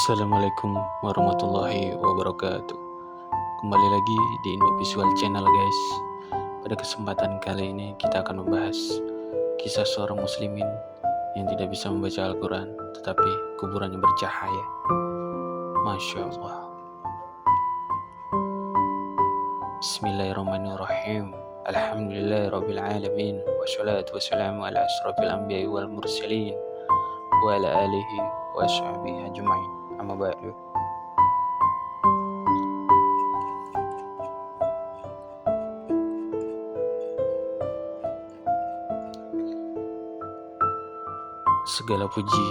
Assalamualaikum warahmatullahi wabarakatuh. Kembali lagi di Indo Visual Channel guys. Pada kesempatan kali ini kita akan membahas kisah seorang muslimin yang tidak bisa membaca Al-Quran tetapi kuburannya bercahaya. Masya Allah. Bismillahirrahmanirrahim. Alhamdulillahirrabbilalamin. Wassalatu wassalamu ala asrafil anbiya wal mursalin wa ala alihi wa sahbihi ajma'in. Amma ba'du. Segala puji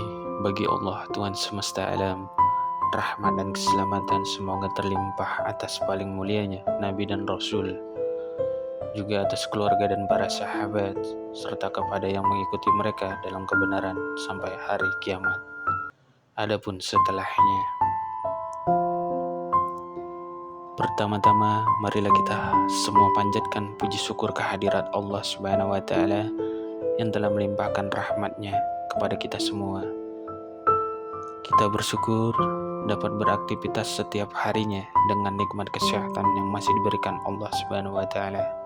bagi Allah Tuhan semesta alam. Rahmat dan keselamatan semoga terlimpah atas paling mulianya Nabi dan Rasul, juga atas keluarga dan para sahabat, serta kepada yang mengikuti mereka dalam kebenaran sampai hari kiamat. Adapun setelahnya, pertama-tama marilah kita semua panjatkan puji syukur kehadirat Allah Subhanahu wa Ta'ala yang telah melimpahkan rahmatnya kepada kita semua. Kita bersyukur dapat beraktivitas setiap harinya dengan nikmat kesehatan yang masih diberikan Allah Subhanahu wa Ta'ala.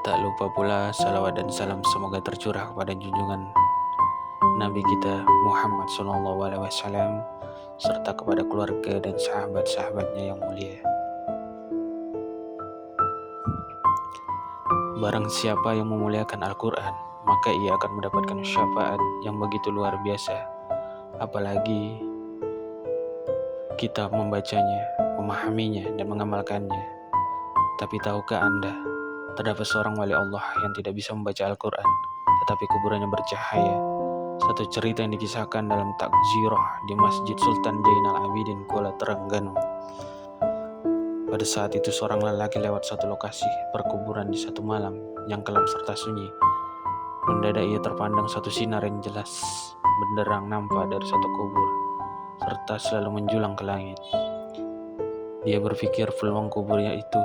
Tak lupa pula salawat dan salam semoga tercurah kepada junjungan Nabi kita Muhammad SAW serta kepada keluarga dan sahabat-sahabatnya yang mulia. Barang siapa yang memuliakan Al-Quran, maka ia akan mendapatkan syafaat yang begitu luar biasa. Apalagi kita membacanya, memahaminya, dan mengamalkannya. Tapi tahukah Anda, terdapat seorang wali Allah yang tidak bisa membaca Al-Quran, tetapi kuburannya bercahaya. Satu cerita yang dikisahkan dalam takzirah di Masjid Sultan Jainal Abidin, Kuala Terengganu. Pada saat itu seorang lelaki lewat satu lokasi perkuburan di satu malam yang kelam serta sunyi. Mendadak ia terpandang satu sinar yang jelas benderang nampak dari satu kubur, serta selalu menjulang ke langit. Dia berpikir peluang kuburnya itu,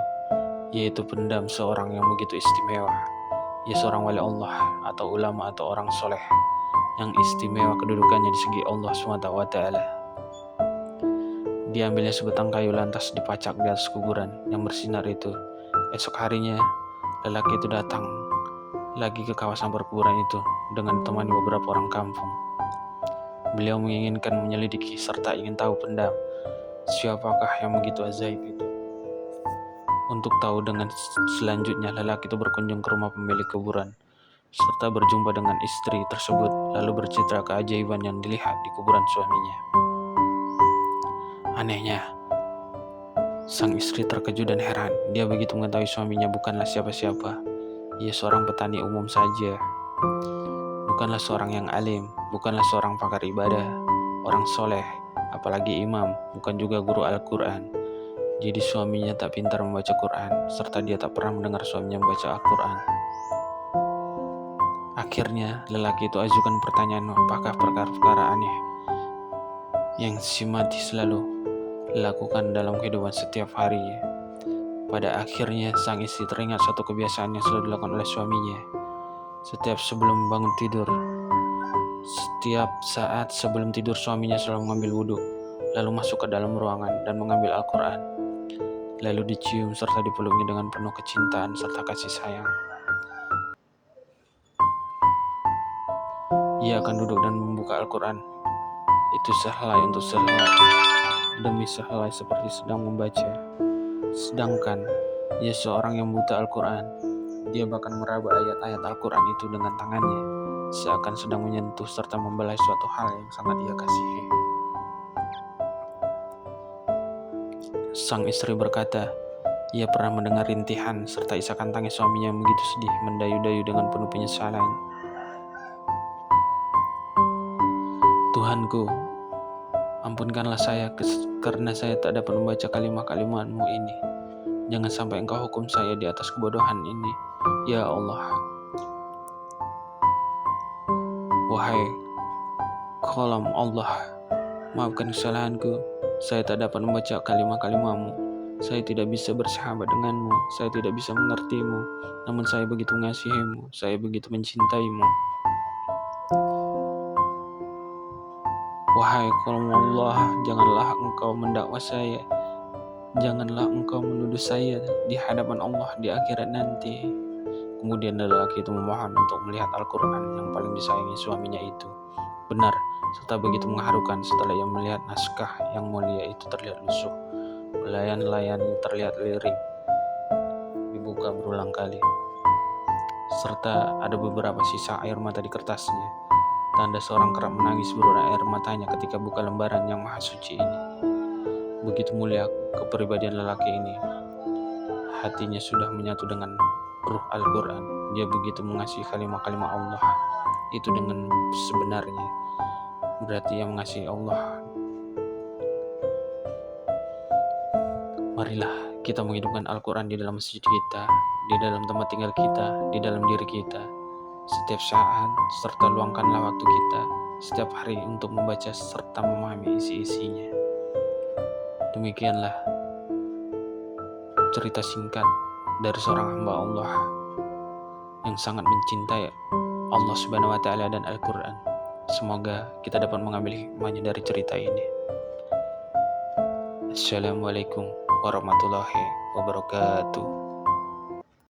yaitu pendam seorang yang begitu istimewa. Ia seorang wali Allah atau ulama atau orang soleh yang istimewa kedudukannya di segi Allah SWT. Diambilnya sebatang kayu lantas dipacak di atas kuburan yang bersinar itu. Esok harinya, lelaki itu datang lagi ke kawasan perkuburan itu dengan ditemani beberapa orang kampung. Beliau menginginkan menyelidiki serta ingin tahu pendam siapakah yang begitu ajaib itu. Untuk tahu dengan selanjutnya, lelaki itu berkunjung ke rumah pemilik kuburan serta berjumpa dengan istri tersebut, lalu bercerita keajaiban yang dilihat di kuburan suaminya. Anehnya, sang istri terkejut dan heran. Dia begitu mengetahui suaminya bukanlah siapa-siapa. Ia seorang petani umum saja. Bukanlah seorang yang alim, bukanlah seorang pakar ibadah, orang soleh, apalagi imam, bukan juga guru Al-Quran. Jadi suaminya tak pintar membaca Quran, serta dia tak pernah mendengar suaminya membaca Al-Quran. Akhirnya, lelaki itu ajukan pertanyaan, apakah perkara-perkara aneh yang si mati selalu lakukan dalam kehidupan setiap harinya. Pada akhirnya sang istri teringat satu kebiasaan yang selalu dilakukan oleh suaminya. Setiap saat sebelum tidur suaminya selalu mengambil wudhu, lalu masuk ke dalam ruangan dan mengambil Al-Quran, lalu dicium serta dipeluknya dengan penuh kecintaan serta kasih sayang. Ia akan duduk dan membuka Al-Quran itu sehelai untuk sehelai demi sehelai seperti sedang membaca. Sedangkan ia seorang yang buta Al-Quran, dia bahkan meraba ayat-ayat Al-Quran itu dengan tangannya, seakan sedang menyentuh serta membelai suatu hal yang sangat ia kasihi. Sang istri berkata, ia pernah mendengar rintihan serta isakan tangis suaminya yang begitu sedih, mendayu-dayu dengan penuh penyesalan. Tuhanku, ampunkanlah saya karena saya tak dapat membaca kalimat-kalimat-Mu ini. Jangan sampai Engkau hukum saya di atas kebodohan ini, ya Allah. Wahai Kalam Allah, maafkan kesalahanku. Saya tak dapat membaca kalimat-kalimat-Mu. Saya tidak bisa bersahabat denganmu, saya tidak bisa mengertimu, namun saya begitu mengasihimu, saya begitu mencintaimu. Wahai kaum Allah, janganlah engkau mendakwa saya, janganlah engkau menuduh saya di hadapan Allah di akhirat nanti. Kemudian lelaki itu memohon untuk melihat Al-Quran yang paling disayangi suaminya itu. Benar, serta begitu mengharukan setelah ia melihat naskah yang mulia itu terlihat lusuh. Layar-layar terlihat liring, dibuka berulang kali. Serta ada beberapa sisa air mata di kertasnya. Tanda seorang kerap menangis berurai air matanya ketika buka lembaran yang maha suci ini. Begitu mulia kepribadian lelaki ini. Hatinya sudah menyatu dengan ruh Al-Quran. Dia begitu mengasihi kalimat-kalimat Allah itu dengan sebenarnya. Berarti ia mengasihi Allah. Marilah kita menghidupkan Al-Quran di dalam masjid kita, di dalam tempat tinggal kita, di dalam diri kita. Setiap saat, serta luangkanlah waktu kita setiap hari untuk membaca serta memahami isi-isinya. Demikianlah cerita singkat dari seorang hamba Allah yang sangat mencintai Allah Subhanahu wa Ta'ala dan Al-Quran. Semoga kita dapat mengambil hikmahnya dari cerita ini. Assalamualaikum warahmatullahi wabarakatuh.